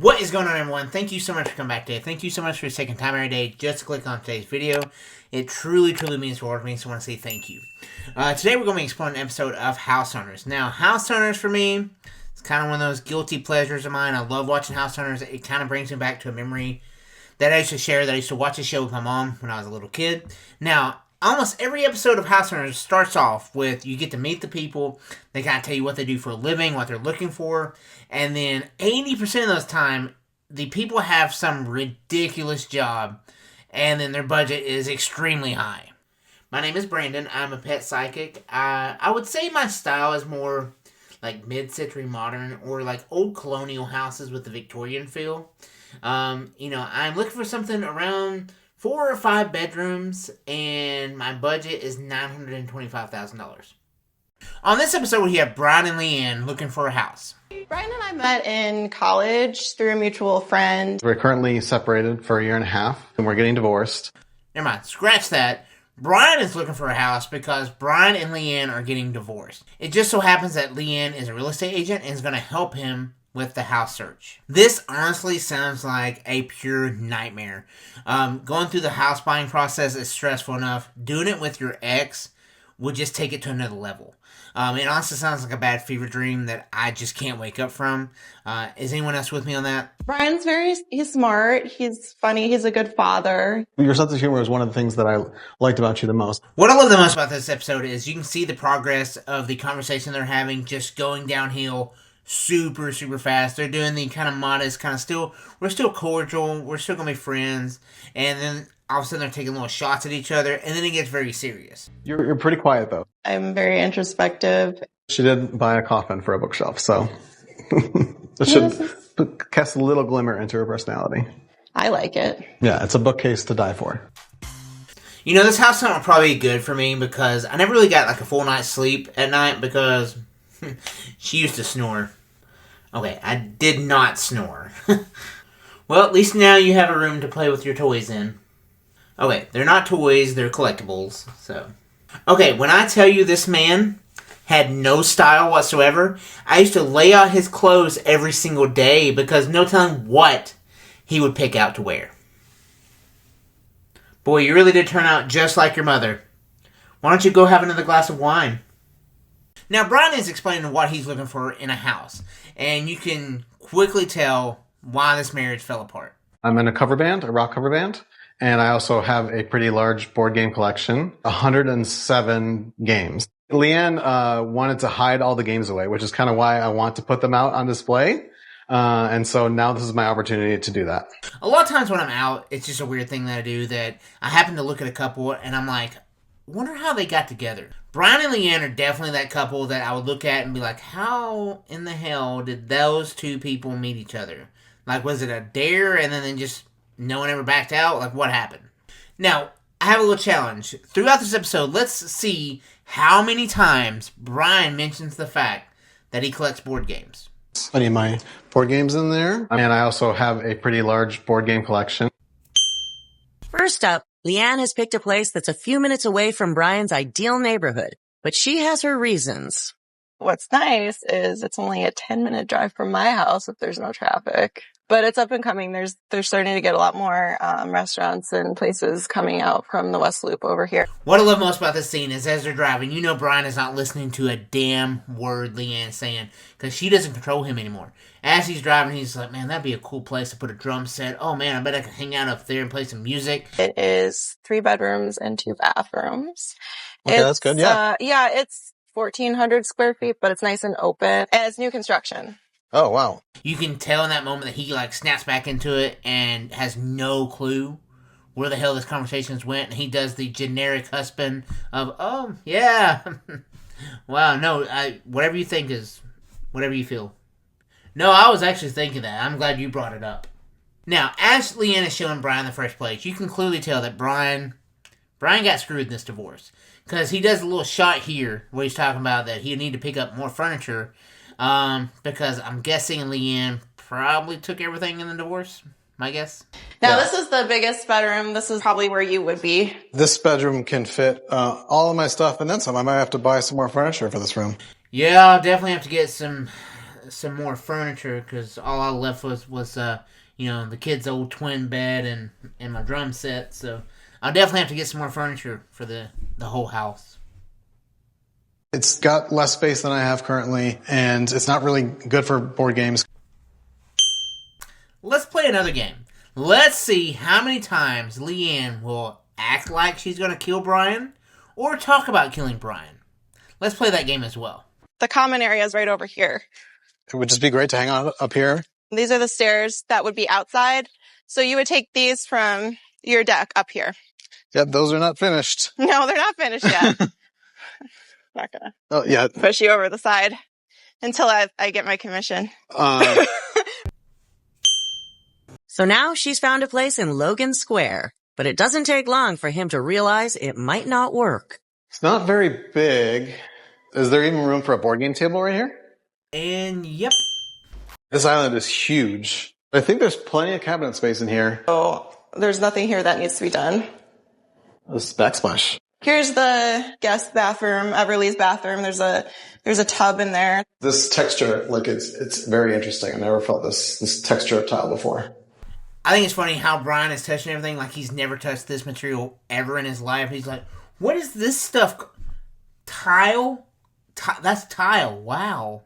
What is going on, everyone? Thank you so much for coming back today. Thank you so much for taking time every day just to click on today's video. It truly means the world to me, so I want to say thank you. Today we're going to be exploring an episode of House Hunters. Now, House Hunters for me, it's kind of one of those guilty pleasures of mine. I love watching House Hunters. It kind of brings me back to a memory that I used to share, that I used to watch the show with my mom when I was a little kid. Now, almost every episode of House Hunters starts off with you get to meet the people. They kind of tell you what they do for a living, what they're looking for. And then 80% of those time, the people have some ridiculous job. And then their budget is extremely high. My name is Brandon. I'm a pet psychic. I would say my style is more like mid-century modern or like old colonial houses with the Victorian feel. I'm looking for something around 4 or 5 bedrooms, and my budget is $925,000. On this episode, we have Brian and Leanne looking for a house. Brian and I met in college through a mutual friend. We're currently separated for a year and a half, and we're getting divorced. Never mind, scratch that. Brian is looking for a house because Brian and Leanne are getting divorced. It just so happens that Leanne is a real estate agent and is going to help him with the house search. This honestly sounds like a pure nightmare. Going through the house buying process is stressful enough. Doing it with your ex would just take it to another level. It honestly sounds like a bad fever dream that I just can't wake up from. Is anyone else with me on that? Brian's he's smart, he's funny, he's a good father. Your sense of humor is one of the things that I liked about you the most. What I love the most about this episode is you can see the progress of the conversation they're having just going downhill super fast. They're doing the kind of modest, we're still cordial, we're still gonna be friends, and then all of a sudden they're taking little shots at each other, and then it gets very serious. You're pretty quiet, though. I'm very introspective. She did buy a coffin for a bookshelf, so that should cast a little glimmer into her personality. I like it. Yeah, it's a bookcase to die for. You know, this house hunt would probably be good for me because I never really got like a full night's sleep at night because she used to snore. Okay, I did not snore. Well, at least now you have a room to play with your toys in. Okay, they're not toys, they're collectibles, so. Okay, when I tell you this man had no style whatsoever, I used to lay out his clothes every single day because no telling what he would pick out to wear. Boy, you really did turn out just like your mother. Why don't you go have another glass of wine? Now, Brian is explaining what he's looking for in a house, and you can quickly tell why this marriage fell apart. I'm in a rock cover band, and I also have a pretty large board game collection, 107 games. Leanne wanted to hide all the games away, which is kind of why I want to put them out on display. And so now this is my opportunity to do that. A lot of times when I'm out, it's just a weird thing that I do that I happen to look at a couple and I'm like, wonder how they got together. Brian and Leanne are definitely that couple that I would look at and be like, how in the hell did those two people meet each other? Like, was it a dare and then just no one ever backed out? Like, what happened? Now, I have a little challenge. Throughout this episode, let's see how many times Brian mentions the fact that he collects board games. Plenty of my board games in there. And I also have a pretty large board game collection. First up, Leanne has picked a place that's a few minutes away from Brian's ideal neighborhood, but she has her reasons. What's nice is it's only a 10-minute drive from my house if there's no traffic. But it's up and coming. They're starting to get a lot more restaurants and places coming out from the West Loop over here. What I love most about this scene is as they're driving, you know Brian is not listening to a damn word Leanne's saying because she doesn't control him anymore. As he's driving, he's like, man, that'd be a cool place to put a drum set. Oh, man, I bet I could hang out up there and play some music. It is 3 bedrooms and 2 bathrooms. Okay, that's good, yeah. It's 1,400 square feet, but it's nice and open. And it's new construction. Oh, wow. You can tell in that moment that he like snaps back into it and has no clue where the hell this conversation went. And he does the generic husband of, oh, yeah. Wow, no, whatever you think is whatever you feel. No, I was actually thinking that. I'm glad you brought it up. Now, as Leanne is showing Brian the first place, you can clearly tell that Brian got screwed in this divorce. Because he does a little shot here where he's talking about that he'd need to pick up more furniture. Because I'm guessing Leanne probably took everything in the divorce. My guess. Now, This is the biggest bedroom. This is probably where you would be. This bedroom can fit all of my stuff and then some. I might have to buy some more furniture for this room. Yeah, I'll definitely have to get some some more furniture because all I left was the kid's old twin bed and my drum set. So I'll definitely have to get some more furniture for the whole house. It's got less space than I have currently, and it's not really good for board games. Let's play another game. Let's see how many times Leanne will act like she's going to kill Brian or talk about killing Brian. Let's play that game as well. The common area is right over here. It would just be great to hang out up here. These are the stairs that would be outside. So you would take these from your deck up here. Yep, those are not finished. No, they're not finished yet. Not gonna push you over the side until I get my commission. So now she's found a place in Logan Square, but it doesn't take long for him to realize it might not work. It's not very big. Is there even room for a board game table right here? And yep. This island is huge. I think there's plenty of cabinet space in here. So there's nothing here that needs to be done. This is backsplash. Here's the guest bathroom, Everly's bathroom. There's a tub in there. This texture, it's very interesting. I never felt this texture of tile before. I think it's funny how Brian is touching everything like he's never touched this material ever in his life. He's like, what is this stuff? Tile? That's tile. Wow.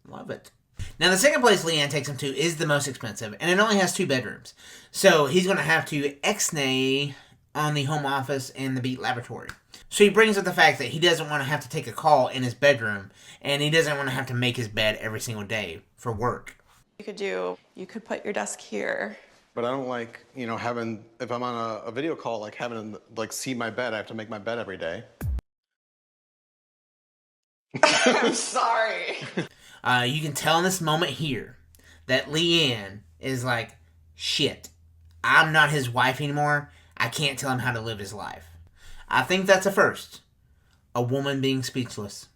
Love it. Now, the second place Leanne takes him to is the most expensive, and it only has 2 bedrooms. So he's going to have to ex-nay on the home office and the Beat Laboratory. So he brings up the fact that he doesn't want to have to take a call in his bedroom, and he doesn't want to have to make his bed every single day for work. You could put your desk here. But I don't like, having, if I'm on a video call, having to, see my bed. I have to make my bed every day. I'm sorry. You can tell in this moment here that Leanne is like, shit, I'm not his wife anymore. I can't tell him how to live his life. I think that's a first. A woman being speechless.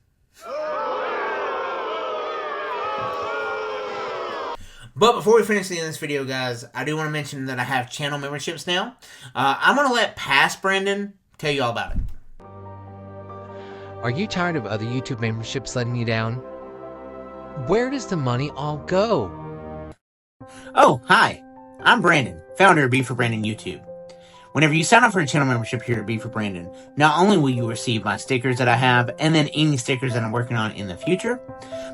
But before we finish the end of this video, guys, I do want to mention that I have channel memberships now. I'm going to let past Brandon tell you all about it. Are you tired of other YouTube memberships letting you down? Where does the money all go? Oh, hi. I'm Brandon, founder of Be For Brandon YouTube. Whenever you sign up for a channel membership here at Be For Brandon, not only will you receive my stickers that I have, and then any stickers that I'm working on in the future,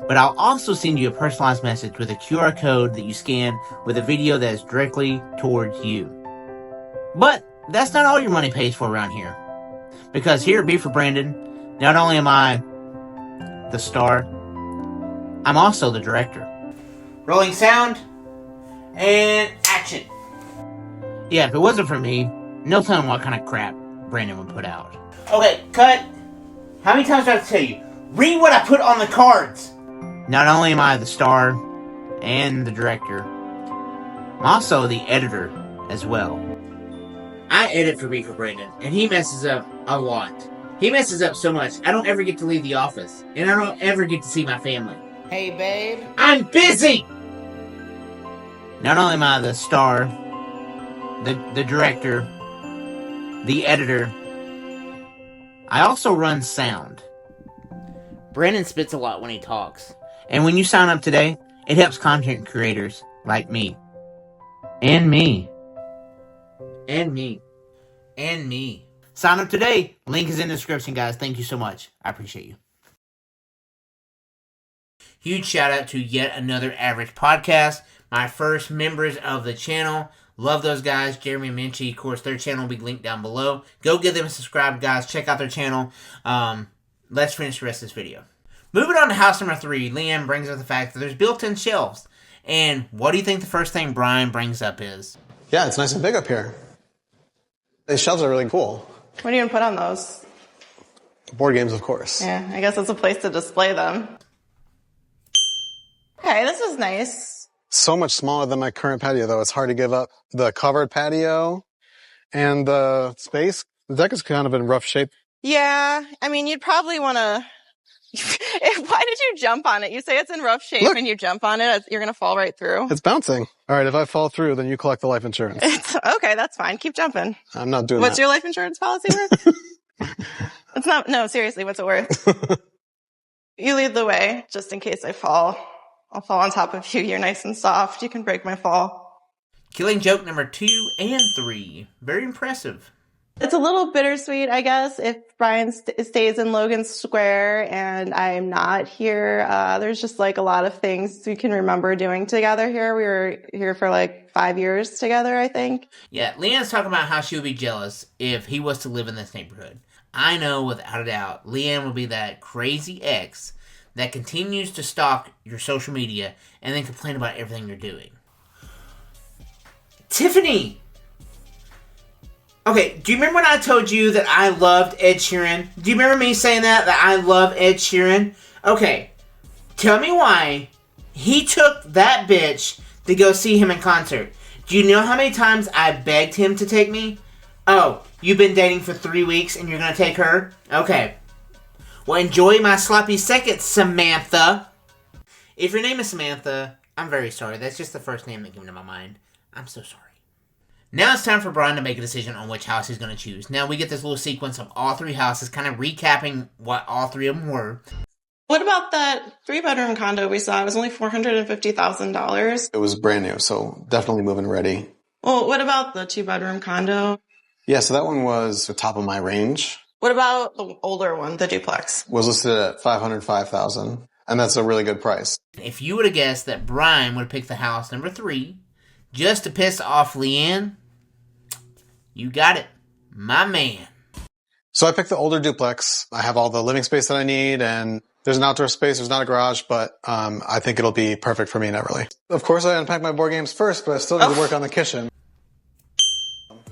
but I'll also send you a personalized message with a QR code that you scan with a video that is directly towards you. But that's not all your money pays for around here. Because here at Be For Brandon, not only am I the star, I'm also the director. Rolling sound, and action. Yeah, if it wasn't for me, no telling what kind of crap Brandon would put out. Okay, cut. How many times do I have to tell you? Read what I put on the cards. Not only am I the star and the director, I'm also the editor as well. I edit for Be For Brandon, and he messes up a lot. He messes up so much, I don't ever get to leave the office, and I don't ever get to see my family. Hey, babe. I'm busy! Not only am I the star, the director, the editor, I also run sound. Brandon spits a lot when he talks. And when you sign up today, it helps content creators like me. And me. And me. And me. Sign up today. Link is in the description, guys. Thank you so much. I appreciate you. Huge shout out to yet another average podcast. My first members of the channel. Love those guys. Jeremy and Minchie. Of course, their channel will be linked down below. Go give them a subscribe, guys. Check out their channel. Let's finish the rest of this video. Moving on to house number 3, Leanne brings up the fact that there's built-in shelves. And what do you think the first thing Brian brings up is? Yeah, it's nice and big up here. These shelves are really cool. What are you going to put on those? Board games, of course. Yeah, I guess it's a place to display them. Okay, this is nice. So much smaller than my current patio, though. It's hard to give up the covered patio and the space. The deck is kind of in rough shape. Yeah, I mean, you'd probably want to... Why did you jump on it? You say it's in rough shape. Look, and you jump on it, you're going to fall right through. It's bouncing. All right, if I fall through, then you collect the life insurance. Okay, that's fine. Keep jumping. I'm not doing What's that. your life insurance policy worth? It's not... No, seriously, what's it worth? You lead the way, just in case I fall. I'll fall on top of you. You're nice and soft. You can break my fall. Killing joke number 2 and 3. Very impressive. It's a little bittersweet, I guess, if Brian stays in Logan Square and I'm not here. There's just like a lot of things we can remember doing together here. We were here for like 5 years together, I think. Yeah, Leanne's talking about how she would be jealous if he was to live in this neighborhood. I know without a doubt, Leanne will be that crazy ex that continues to stalk your social media and then complain about everything you're doing. Tiffany! Okay, do you remember when I told you that I loved Ed Sheeran? Do you remember me saying that I love Ed Sheeran? Okay, tell me why he took that bitch to go see him in concert. Do you know how many times I begged him to take me? Oh, you've been dating for 3 weeks and you're gonna take her? Okay. Well, enjoy my sloppy seconds, Samantha. If your name is Samantha, I'm very sorry. That's just the first name that came to my mind. I'm so sorry. Now it's time for Brian to make a decision on which house he's going to choose. Now we get this little sequence of all 3 houses, kind of recapping what all 3 of them were. What about that 3-bedroom condo we saw? It was only $450,000. It was brand new, so definitely move-in ready. Well, what about the 2-bedroom condo? Yeah, so that one was the top of my range. What about the older one, the duplex? Was listed at $505,000, and that's a really good price. If you would have guessed that Brian would have picked the house number 3 just to piss off Leanne, you got it. My man. So I picked the older duplex. I have all the living space that I need, and there's an outdoor space. There's not a garage, but I think it'll be perfect for me in Everly. Of course, I unpack my board games first, but I still need to work on the kitchen.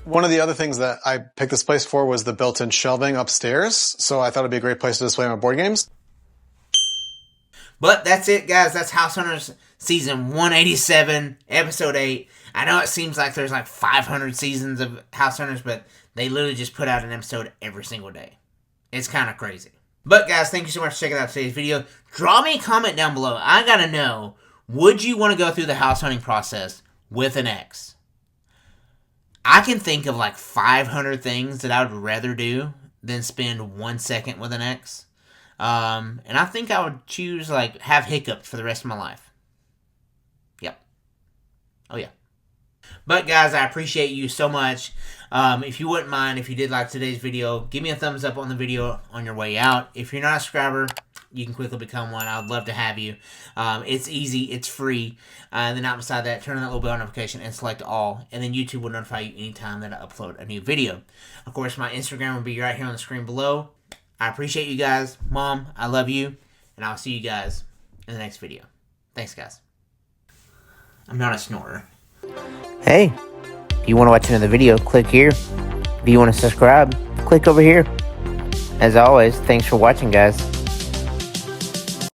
One of the other things that I picked this place for was the built-in shelving upstairs, so I thought it'd be a great place to display my board games. But that's it, guys. That's House Hunters Season 187, Episode 8. I know it seems like there's like 500 seasons of House Hunters, but they literally just put out an episode every single day. It's kind of crazy. But guys, thank you so much for checking out today's video. Draw me a comment down below. I gotta know, would you want to go through the house hunting process with an ex? I can think of like 500 things that I would rather do than spend 1 second with an ex. And I think I would choose like have hiccups for the rest of my life. Yep. Oh yeah. But guys, I appreciate you so much. If you wouldn't mind, if you did like today's video, give me a thumbs up on the video on your way out. If you're not a subscriber, you can quickly become one. I'd love to have you. It's easy. It's free. And then out beside that, turn on that little bell notification and select all. And then YouTube will notify you anytime that I upload a new video. Of course, my Instagram will be right here on the screen below. I appreciate you guys. Mom, I love you. And I'll see you guys in the next video. Thanks, guys. I'm not a snorer. Hey, if you want to watch another video, click here. If you want to subscribe, click over here. As always, thanks for watching, guys.